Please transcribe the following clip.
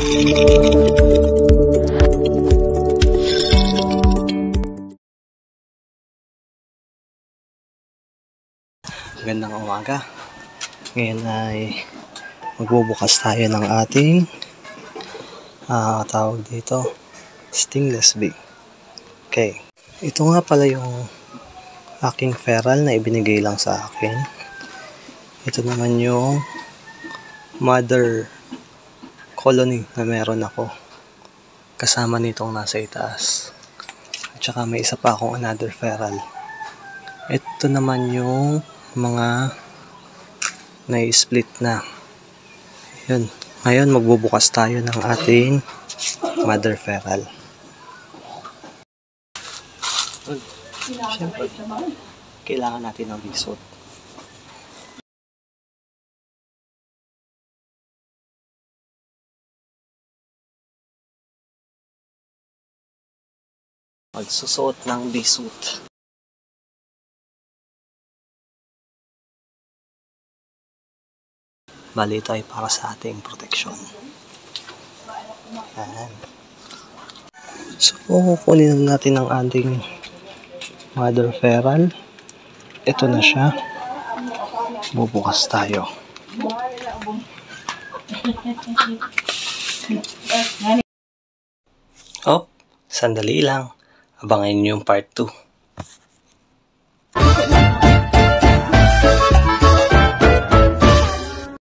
Magandang umaga. Ngayon ay magbubukas tayo ng ating tawag dito, stingless bee. Okay. Ito nga pala yung aking feral na ibinigay lang sa akin. Ito naman yung mother colony na meron ako. Kasama nitong nasa itaas. At saka may isa pa akong another feral. Ito naman yung mga na-split na. Yun. Ngayon magbubukas tayo ng ating mother feral. Siyempre, kailangan natin ng bisot. Magsusuot ng bisut. Bali, ito ay para sa ating protection. Ayan. So, kukunin natin ang ating mother feral. Ito na siya. Bubukas tayo. Sandali lang. Abangan niyo yung part 2.